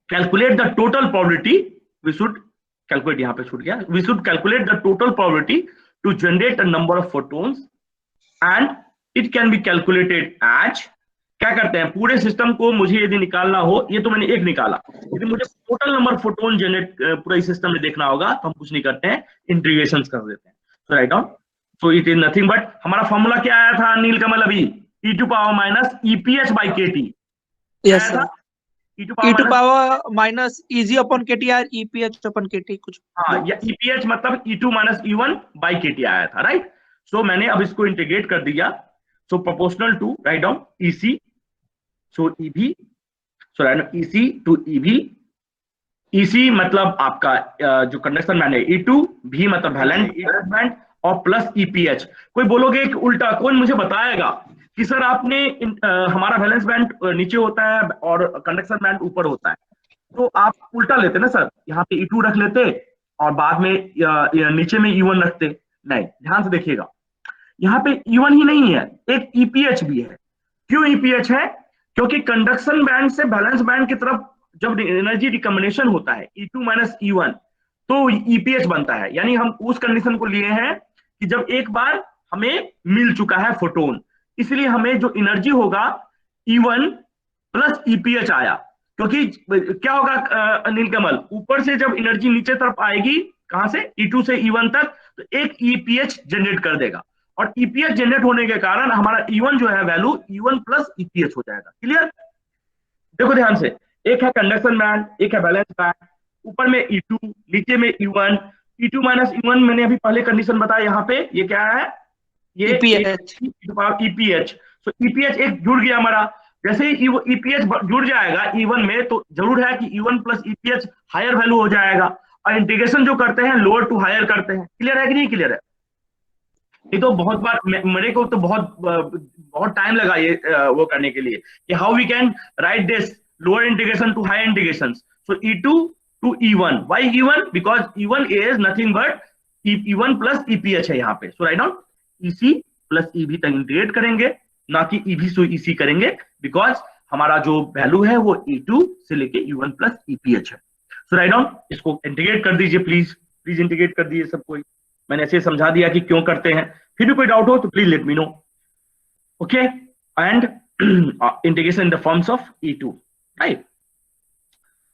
calculate the total probability, we should calculate, यहाँ पे छूट गया, we should calculate the total probability to generate a number of photons and it can be calculated as, क्या करते हैं पूरे system को मुझे यदि निकालना हो, ये तो मैंने एक निकाला, यदि मुझे टोटल नंबर फोटोन जनरेट पूरे सिस्टम में देखना होगा तो हम कुछ नहीं करते हैं, इंटीग्रेशन कर देते हैं। So write down, so it is nothing but, हमारा फॉर्मूला क्या आया था नीलकमल अभी? e to power minus EPH by KT. Yes sir. e to e to minus- power minus EG upon KT और EPH upon KT कुछ। हाँ, या EPH मतलब E2 minus E1 by KT आया था, राइट? सो मैंने अब इसको इंटीग्रेट कर दिया। So proportional to, write down EC, so EV, so write down EC to EV। EC मतलब आपका जो कंडक्शन बैंड है E2, V मतलब वैलेंट बैंड और प्लस EPH। कोई बोलोगे कि उल्टा, कौन मुझे बताएगा कि सर आपने हमारा वैलेंस बैंड नीचे होता है और कंडक्शन बैंड ऊपर होता है, तो आप उल्टा लेते ना सर, यहाँ पे E2 रख लेते और बाद में नीचे में E1 रखते। नहीं, ध्यान से देखिएगा, यहाँ पे E1 ही नहीं है, एक EPH भी है। क्यों EPH है? क्योंकि कंडक्शन बैंड से वैलेंस बैंड की तरफ जब एनर्जी रिकम्बिनेशन होता है E2 माइनस E1 तो EPH बनता है। यानी हम उस कंडीशन को लिए हैं कि जब एक बार हमें मिल चुका है फोटोन, इसलिए हमें जो एनर्जी होगा E1 प्लस EPH आया। क्योंकि क्या होगा नीलकमल, ऊपर से जब एनर्जी नीचे तरफ आएगी, कहां से? E2 से E1 तक, तो एक EPH जनरेट कर देगा और EPH जनरेट होने के कारण हमारा E1 जो है वैल्यू E1 प्लस EPH हो जाएगा। क्लियर? देखो ध्यान से, एक है कंडक्शन बैंड, एक है बैलेंस बैंड, ऊपर में E2, नीचे में E1। E2 माइनस E1 मैंने अभी पहले कंडीशन बताया, यहाँ पे ये क्या है? ये EPH। सो EPH एक जुड़ गया हमारा। जैसे ही EPH जुड़ जाएगा E1 में, तो जरूर है कि E1 plus EPH higher value हो जाएगा, और इंटीग्रेशन जो करते हैं लोअर टू हायर करते हैं। क्लियर है कि नहीं क्लियर है? ये तो बहुत बार मेरे को तो बहुत टाइम लगा ये वो करने के लिए कि how we can write this lower integration to higher integration. So E2 to E1, why E1? because E1 is nothing but E1 plus EPH है यहाँ पे। So write down EC plus EV तक इंटीग्रेट करेंगे, ना कि EV से EC करेंगे, because हमारा जो वैल्यू है वो E2 से लेके E1 प्लस EPH है। सो राइट डाउन, इसको इंटीग्रेट कर दीजिए प्लीज, प्लीज इंटीग्रेट कर दीजिए सब कोई। मैंने ऐसे समझा दिया कि क्यों करते हैं, फिर भी कोई डाउट हो तो please let me know. Okay, and integration in the forms of E2, right?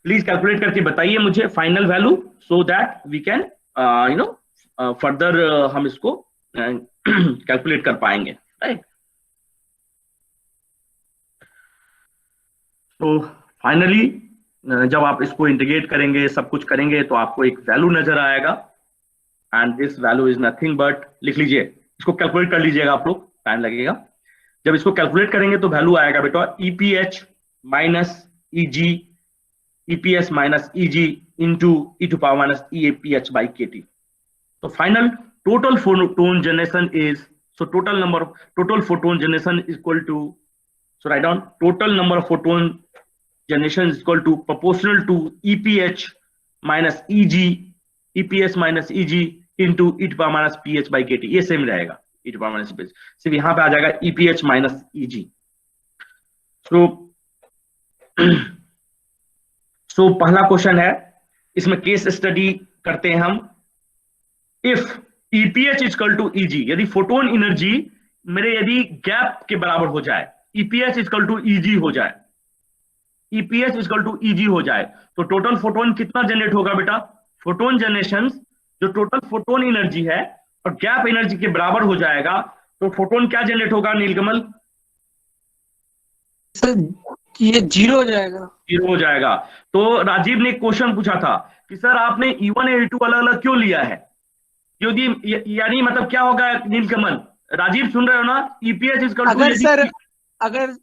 Please calculate करके बताइए मुझे final value, so that we can further हम इसको कैलकुलेट कर पाएंगे, राइट? तो फाइनली जब आप इसको इंटीग्रेट करेंगे, सब कुछ करेंगे, तो आपको एक वैल्यू नजर आएगा, and this value is nothing but, लिख लीजिए, इसको कैलकुलेट कर लीजिएगा आप लोग, टाइम लगेगा। जब इसको कैलकुलेट करेंगे तो वैल्यू आएगा बेटा EPH minus EG, EPS minus EG into e to power minus EPH by KT. So final total photon generation is, so total photon generation is equal to, so write down total number of photon generation is equal to proportional to EPH minus EG, EPS minus EG into E to power minus P H by K T, ये same रहेगा E to power minus P H, सिर्फ यहाँ पे आ जाएगा E P H minus E G. So पहला question है, इसमें केस स्टडी करते हैं हम। If EPH equal to EG, यदि फोटोन एनर्जी मेरे यदि गैप के बराबर हो जाए, ईपीएच इक्वल टू ईजी हो जाए, ईपीएच इक्वल टू ईजी हो जाए, तो टोटल फोटोन कितना जनरेट होगा बेटा? फोटोन जनरेशन जो टोटल फोटोन एनर्जी है और गैप एनर्जी के बराबर हो जाएगा, तो फोटोन क्या जनरेट होगा नीलकमल? सर ये 0 हो जाएगा। 0 हो जाएगा। तो राजीव ने एक क्वेश्चन पूछा था कि सर आपने E1 और E2 अलग अलग क्यों लिया है? क्योंकि यानी मतलब क्या होगा नीलकमल? राजीव सुन रहे हो ना? ईपीएच इक्वल टू, अगर सर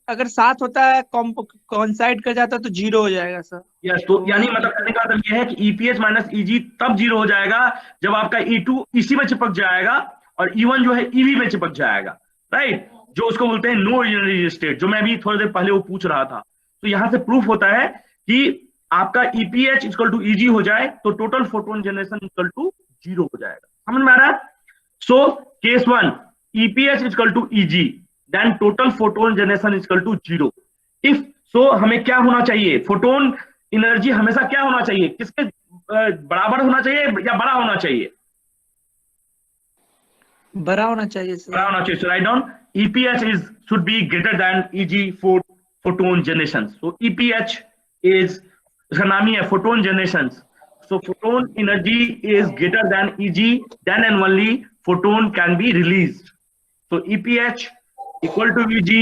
अगर साथ होता है कॉन्साइड कर जाता तो 0 हो जाएगा सर। यस, तो यानी मतलब कहने का मतलब यह है कि ईपीएच माइनस ईजी तब 0 हो जाएगा जब आपका E2 इसी में चिपक जाएगा और E1 जो है ईवी में चिपक जाएगा, राइट? जो उसको बोलते हैं नो एनर्जी स्टेट, जो मैं भी थोड़ी देर पहले वो पूछ रहा था। तो यहां से प्रूफ होता है कि आपका ईपीएच इक्वल टू ईजी हो जाए तो total photon generation equal to 0 हो जाएगा। समझ में आ रहा है? So case 1, EPH equal to EG, then total photon generation equal to 0। If so हमें क्या होना चाहिए? फोटोन एनर्जी हमेशा क्या होना चाहिए? किसके बराबर होना चाहिए या बड़ा होना चाहिए? बड़ा होना चाहिए सर। बड़ा होना चाहिए। So write down EPH is should be greater than EG for photon generation. So EPH is, इसका नाम ही है photon generations. So photon energy is greater than EG, then and only photon can be released. So EPH equal to EG,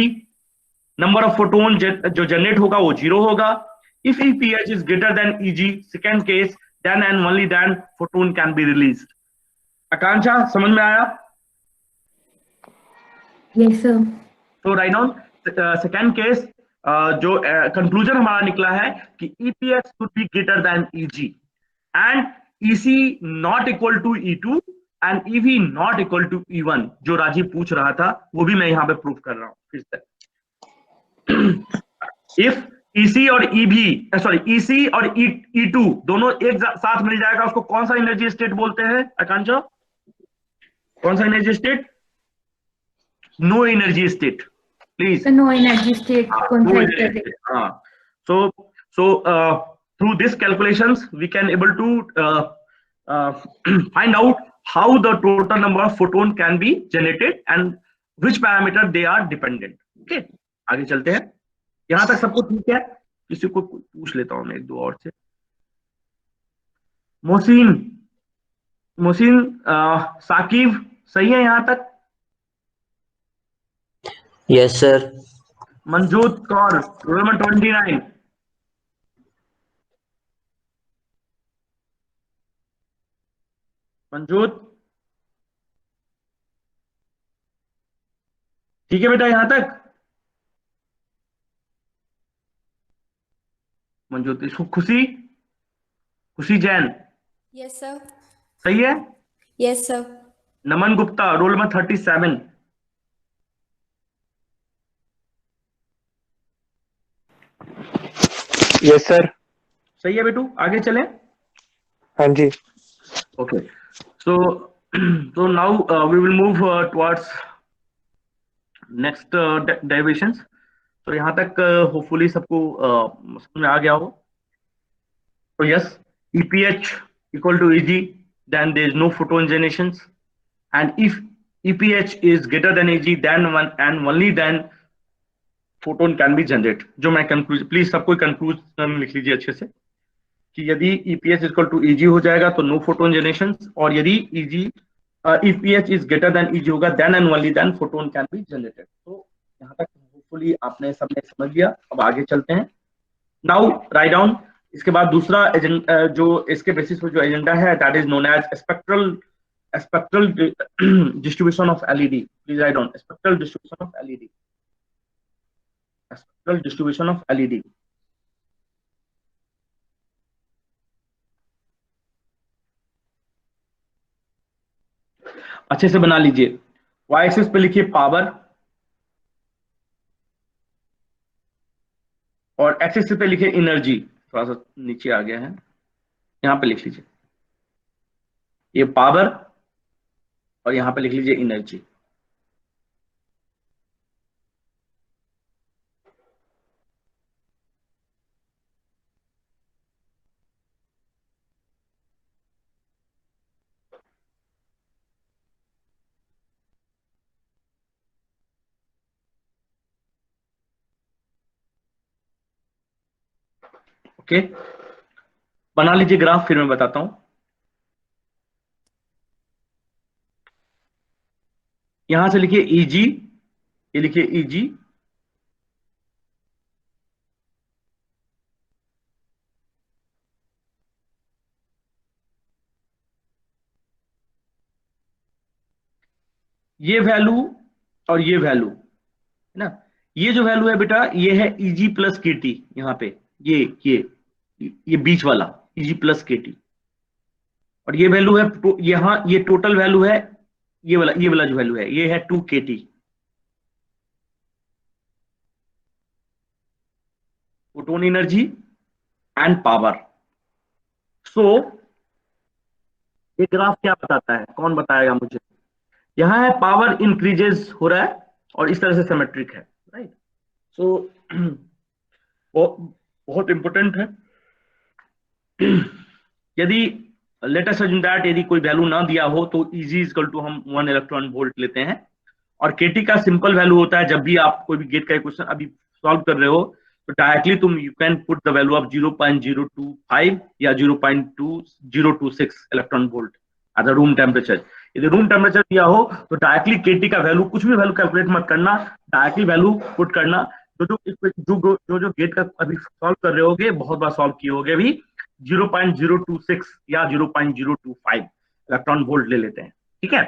number of photon जो generate होगा वो 0 होगा. If EPH is greater than EG, second case, then and only then photon can be released. आकांक्षा समझ में आया? Yes sir. तो write down second case, जो conclusion हमारा निकला है कि EPH should be greater than EG and EC not equal to E2 and EV not equal to E1, जो राजीव पूछ रहा था वो भी मैं यहाँ पे प्रूफ कर रहा हूँ फिर से। इफ EC और EC और E2 दोनों एक साथ मिल जाएगा, उसको कौन सा एनर्जी स्टेट बोलते हैं आकांक्षा? कौन सा energy state? No energy state, please. No energy state consider कर दे। हाँ, so through this calculations we can able to find out how the total number of photon can be generated and which parameter they are dependent. Okay, आगे चलते हैं। यहां तक सबको ठीक है? किसी को पूछ लेता हूं मैं एक दो और से। मोहसिन साकिब सही है यहां तक? Yes sir. Manjot Kaur, roll number 29। Manjot ठीक है बेटा यहां तक? मंजूत, इसको खुशी जैन यस सर। सही है? Yes sir. Naman Gupta, roll number 37। Yes sir. सही है बेटू, आगे चलें। हाँ जी। Okay, so now we will move towards next derivations. तो यहाँ तक होपफुली सबको समझ में आ गया हो। तो yes, EPH equal to EG, then there is no photon generations, and if EPH is greater than EG, then only then photon can be generated. जो मैं कंक्लूजन, प्लीज सबको कंक्लूजन लिख लीजिए अच्छे से कि यदि EPH equal to EG हो जाएगा तो no photon generations, और यदि EPH is greater than EG होगा then and only then photon can be generated. तो यहाँ तक होपफुली आपने सबने समझ लिया। अब आगे चलते हैं। नाउ राइट डाउन, इसके बाद दूसरा जो इसके बेसिस पर जो एजेंडा है that is known as spectral distribution of LED. Please write down spectral distribution of LED. Spectral distribution of LED. अच्छे से बना लीजिए। Y एक्सिस पे लिखिए पावर और एक्सिस पे लिखिए एनर्जी। थोड़ा सा नीचे आ गया है, यहाँ पे लिख लीजिए। ये पावर और यहाँ पे लिख लीजिए एनर्जी। ओके, बना लीजिए ग्राफ, फिर मैं बताता हूं। यहां से लिखिए Eg, ये लिखिए Eg, ये वैल्यू और ये वैल्यू है ना। ये जो वैल्यू है बेटा, ये है Eg प्लस के टी। यहाँ पे ये बीच वाला Eg प्लस के टी, और ये वैल्यू है यहाँ, ये टोटल वैल्यू है, ये वाला जो वैल्यू है ये है 2 K T. Photon energy and power. So ये ग्राफ क्या बताता है, कौन बताएगा मुझे? यहाँ है पावर इंक्रीजेस हो रहा है और इस तरह से सिमेट्रिक है, राइट। सो बहुत इंपॉर्टेंट है। यदि लेट अस अज्यूम दैट यदि कोई वैल्यू ना दिया हो तो Eg इक्वल टू हम 1 इलेक्ट्रॉन वोल्ट लेते हैं, और KT का सिंपल वैल्यू होता है, जब भी आप कोई भी गेट का क्वेश्चन अभी सॉल्व कर रहे हो तो डायरेक्टली तुम you can put the value of 0.025 या 0.2026 electron volt at the room temperature. यदि रूम टेम्परेचर दिया हो तो डायरेक्टली KT का वैल्यू, कुछ भी वैल्यू कैलकुलेट मत करना, डायरेक्टली वैल्यू पुट करना। जो गेट का अभी सॉल्व कर रहे होगे, बहुत बार सॉल्व किए होगे भी, 0.026 या 0.025 इलेक्ट्रॉन वोल्ट ले लेते हैं, ठीक है।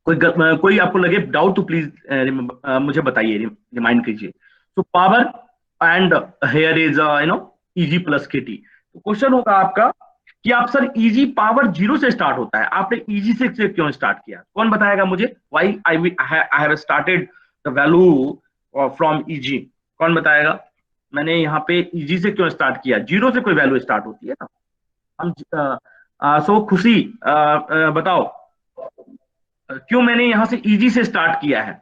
कोई आपको लगे डाउट तो प्लीज मुझे बताइए, रिमाइंड कीजिए। So power and here is Eg plus के टी। तो क्वेश्चन होगा आपका कि आप सर Eg पावर 0 से स्टार्ट होता है, आपने Eg से क्यों स्टार्ट किया? कौन बताएगा मुझे? Why I have started the value from Eg? कौन बताएगा मैंने यहाँ पे Eg से क्यों स्टार्ट किया? 0 से कोई वैल्यू स्टार्ट होती है ना। हम सो खुशी बताओ क्यों मैंने यहां से Eg से स्टार्ट किया है?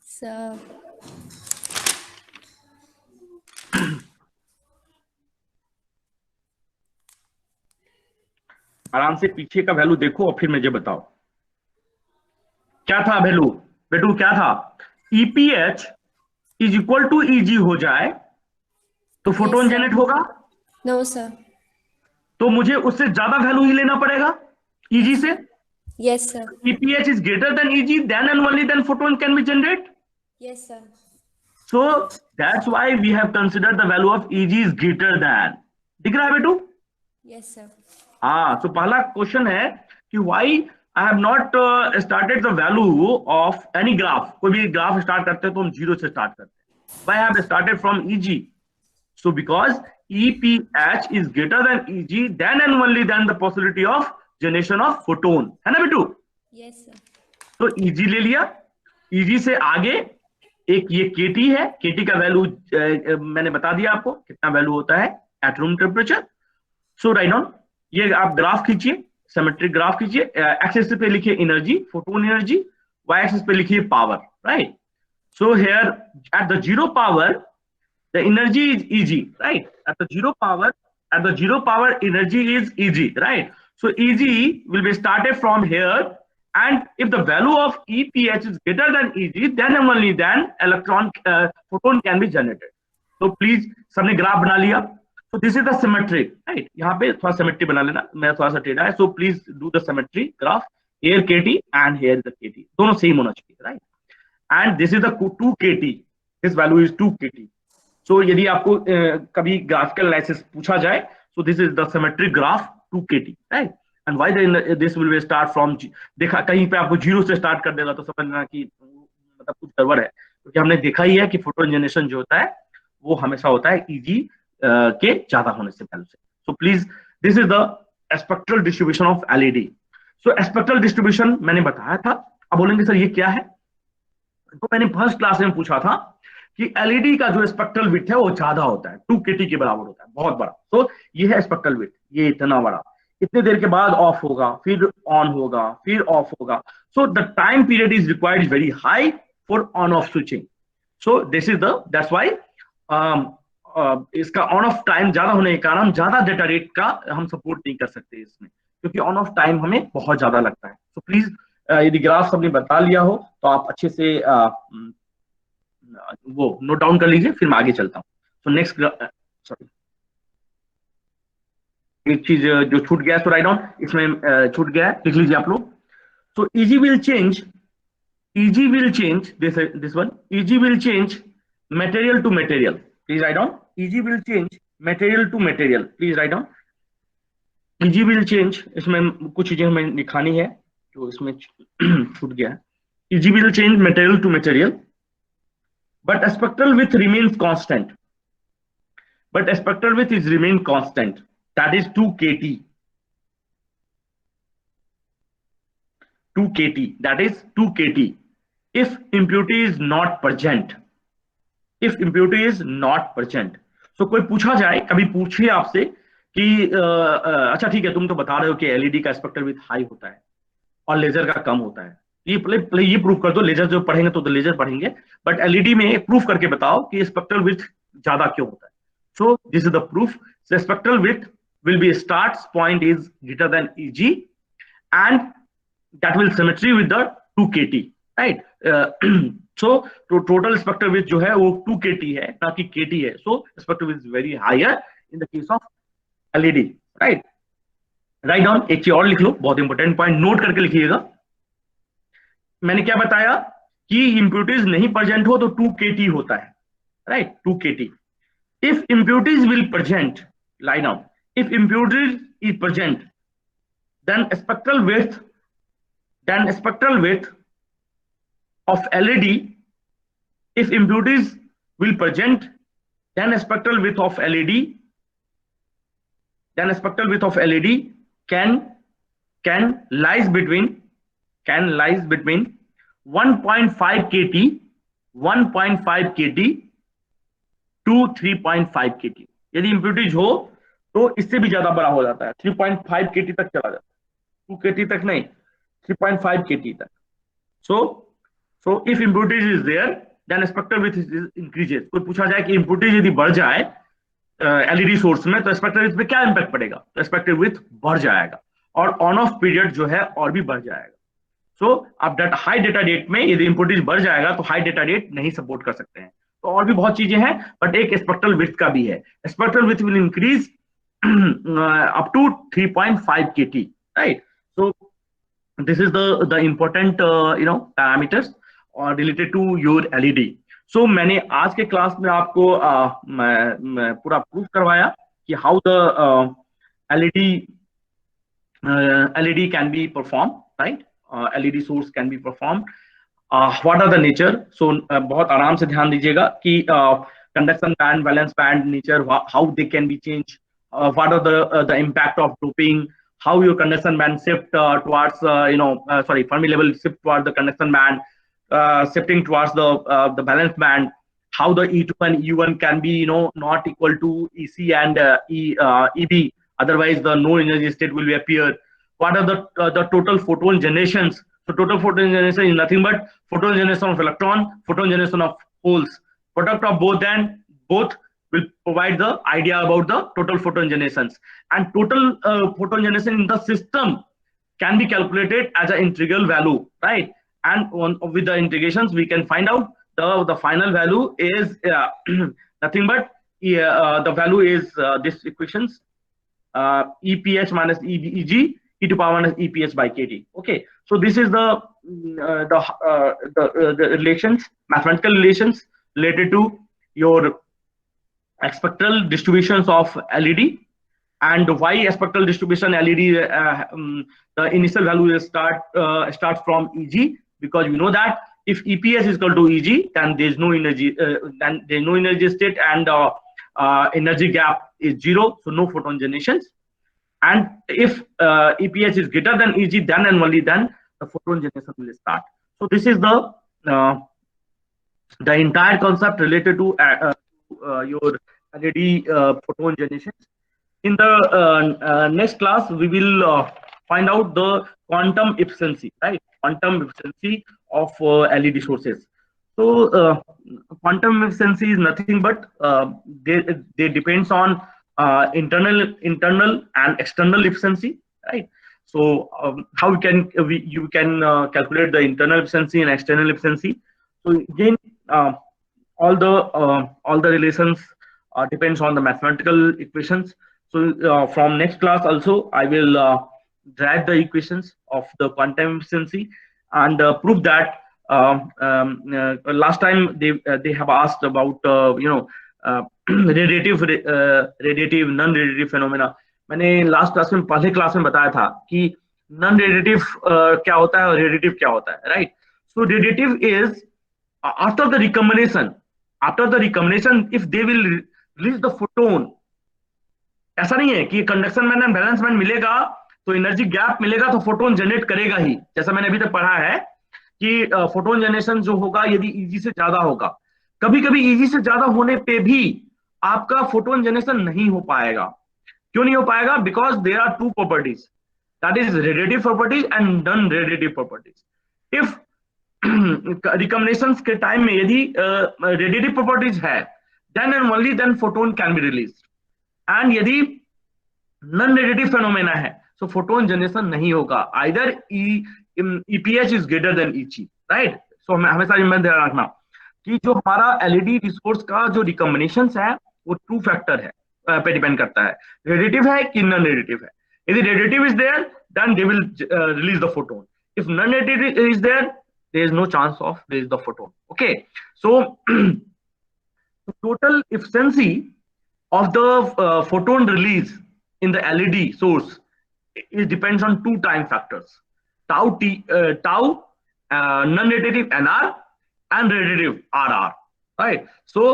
सर आराम से पीछे का वैल्यू देखो और फिर मुझे बताओ क्या था वैल्यू। वैल्यू क्या था? EPH is equal to Eg हो जाए तो फोटोन sir. जनरेट होगा, नो सर। तो मुझे उससे ज्यादा वैल्यू ही लेना पड़ेगा Eg से। Yes sir. EPH is greater than Eg, then and only then photon can be generated. Yes sir. So that's why we have considered the value of Eg is greater than. दिख रहा है बेटू? Yes sir. हाँ, तो पहला question है कि why I have not started the value of any graph. कोई भी ग्राफ स्टार्ट करते हैं तो हम 0 से स्टार्ट करते हैं. Why I have started from Eg? So because EPH is greater than Eg, then and only then the possibility of generation of photon, है ना बेटू? Yes sir. तो Eg ले लिया, Eg से आगे एक ये KT है, KT का वैल्यू मैंने बता दिया आपको कितना वैल्यू होता है at room temperature. So right on, ये आप ग्राफ खींचिए, सिमेट्रिक ग्राफ खींचिए। एक्स एक्सिस पे लिखिए energy, photon energy, Y axis पे लिखिए power, right. So here at the zero power the energy is Eg, right. At the zero power energy is Eg, right? So Eg will be started from here, and if the value of EPH is greater than Eg, then and only then photon can be generated. So please, सबने graph बना लिया। So this is the symmetry, right? यहाँ पे थोड़ा symmetry बना लेना, मैं थोड़ा सा टेढ़ा है। So please do the symmetry graph. Here KT and here the KT, दोनों सेम होना चाहिए, right? And this is the 2 KT. This value is 2 KT. So यदि आपको कभी ग्राफिकल एनालिसिस पूछा जाए, so this is the symmetric graph 2 KT, right? And why this will be start from देखा कहीं पे आपको 0 से स्टार्ट कर देगा तो समझ लेना कि मतलब कुछ गड़बड़ है, क्योंकि हमने देखा ही है कि फोटोन जनरेशन जो होता है वो हमेशा होता है Eg के ज्यादा होने से पहले से। So please, this is the spectral distribution of LED. So spectral distribution मैंने बताया था। अब बोलेंगे सर ये क्या है? तो मैंने फर्स्ट क्लास में पूछा था कि LED का जो स्पेक्ट्रल विड्थ है वो ज्यादा होता है, 2 KT के बराबर होता है, बहुत बड़ा। तो ये है स्पेक्ट्रल विड्थ, ये इतना बड़ा। इतने देर के बाद ऑफ होगा, फिर ऑन होगा, फिर ऑफ होगा. So the time period is required very high for on off switching. So this is that's why इसका ऑन ऑफ टाइम ज्यादा होने के कारण ज्यादा डेटा रेट का हम सपोर्ट नहीं कर सकते इसमें, क्योंकि ऑन ऑफ टाइम हमें बहुत ज्यादा लगता है. सो प्लीज यदि ग्राफ सबने बता लिया हो तो आप अच्छे से वो नोट डाउन कर लीजिए, फिर मैं आगे चलता हूँ. सो नेक्स्ट, सॉरी, एक चीज जो छूट गया है, सो राइट डाउन, इसमें छूट गया है, लिख लीजिए आप लोग. सो EG will change this one. EG will change material to material. Please write down. EG will change material to material. Please write down. EG will change, इसमें कुछ चीजें हमें दिखानी है तो इसमें छूट गया है. EG will change material to material, but spectral width remains constant. But spectral width is remain constant. That is 2 kT. 2 kT. That is 2 kT. If impurity is not present. If impurity is not present. So कोई पूछा जाए, कभी पूछिए आपसे कि अच्छा ठीक है, तुम तो बता रहे हो कि एलईडी का स्पेक्ट्रल विड्थ हाई होता है और लेजर का कम होता है. ये पहले ये प्रूफ कर दो. लेजर जो पढ़ेंगे तो लेजर पढ़ेंगे, बट एलईडी में प्रूफ करके बताओ कि स्पेक्ट्रल विड्थ ज्यादा क्यों होता है. So this is the proof. Spectral width will be starts point is greater than EG, and that will symmetry with the 2 kT, right? So total spectral width जो है वो 2 kT है, ना कि kT है. So spectral width is very higher in the case of LED, right? Write down. एक चीज और लिख लो, बहुत इंपॉर्टेंट पॉइंट नोट करके लिखिएगा. मैंने क्या बताया कि impurities नहीं प्रेजेंट हो तो 2 kT होता है, right? 2 kT. If impurities will present, lie down. If impurity is present, then spectral width of LED, if impurities will present, then spectral width of LED can lies between 1.5 kT to 3.5 kT. यदि impurities हो तो इससे भी ज्यादा बड़ा हो जाता है, 3.5 kT तक चला जाता है, 2 kT तक नहीं, 3.5 kT तक. So if impurities is there, then spectral width increases. कोई पूछा जाए कि impurities यदि बढ़ जाए LED सोर्स में तो स्पेक्ट्रल विड्थ पे क्या इंपैक्ट पड़ेगा, तो स्पेक्ट्रल विड्थ बढ़ जाएगा और ऑन ऑफ पीरियड जो है और भी बढ़ जाएगा. सो अब हाई डेटा रेट में यदि impurities बढ़ जाएगा तो हाई डेटा रेट नहीं सपोर्ट कर सकते हैं. तो और भी बहुत चीजें हैं, बट एक स्पेक्ट्रल विड्थ का भी है. Spectral width will increase up to 3.5 kT, right? So this is the important parameters related to your LED. So मैंने आज के क्लास में आपको पूरा प्रूफ करवाया कि how the LED can be performed, right? LED source can be performed. What are the nature? So बहुत आराम से ध्यान दीजिएगा कि conduction band, valence band nature, how they can be changed. What are the impact of doping, how your conduction band shift towards Fermi level shift towards the conduction band, shifting towards the valence band, how the E2 and E1 can be not equal to EC and EB, otherwise the no energy state will be appear. What are the total photon generations? So total photon generation is nothing but photon generation of electron, photon generation of holes. Product of both will provide the idea about the total photon generations, and total photon generation in the system can be calculated as an integral value, right? And with the integrations we can find out the final value is nothing but the value is this equations, EPH minus EG e to power minus EPH by KT. Okay, so this is the relations, mathematical relations related to your spectral distributions of LED, and why spectral distribution LED the initial value starts from EG, because you know that if EPS is equal to EG, then there is no energy state, and energy gap is 0, so no photon generations. And if EPH is greater than EG, then and only then the photon generation will start. So this is the entire concept related to your LED photon generation. in the next class we will find out the quantum efficiency, right? Quantum efficiency of LED sources. So quantum efficiency is nothing but they depends on internal and external efficiency, right? So how you can calculate the internal efficiency and external efficiency. So again, all the relations depends on the mathematical equations. So from next class also I will drag the equations of the quantum efficiency and prove that last time they have asked about radiative non radiative phenomena. मैंने last class में पहले class में बताया था कि non radiative क्या होता है और रेडिएटिव क्या होता है, right? So radiative is after the recombination if they will release the photon. ऐसा नहीं है कि conduction band and valence band मिलेगा तो एनर्जी गैप मिलेगा तो फोटोन जनरेट करेगा ही. जैसा मैंने अभी तक पढ़ा है कि फोटोन जनरेशन जो होगा यदि ईजी से ज्यादा होगा, कभी कभी ईजी से ज्यादा होने पे भी आपका फोटोन जनरेशन नहीं हो पाएगा. क्यों नहीं हो पाएगा? Because there are two properties, that is radiative properties and non radiative properties. If recombination के टाइम में यदि रेडिएटिव प्रॉपर्टीज है then and only then photon can be release. And यदि नॉन रेडिएटिव फेनोमेना है सो फोटोन जनरेशन नहीं होगा. Either EPH is greater than EG, right? So हमेशा ध्यान रखना कि जो हमारा एलईडी रिसोर्स का जो रिकम्बिनेशन है वो टू फैक्टर है पे डिपेंड करता है, रेडिएटिव है कि नॉन रेडिएटिव है. यदि radiative is there then they will release the photon. If non radiative is there is no chance of release the photon. Okay, so total efficiency of the photon release in the LED source, it depends on two time factors, tau non-radiative NR and radiative RR, right? So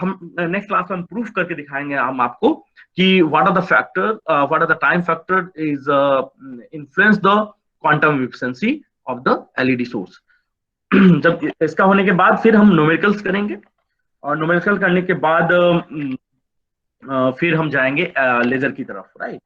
हम next class में proof करके दिखाएंगे हम आपको कि what are the time factor is influence the quantum efficiency of the LED source. जब इसका होने के बाद फिर हम न्यूमेरिकल्स करेंगे और न्यूमेरिकल करने के बाद फिर हम जाएंगे लेजर की तरफ, राइट?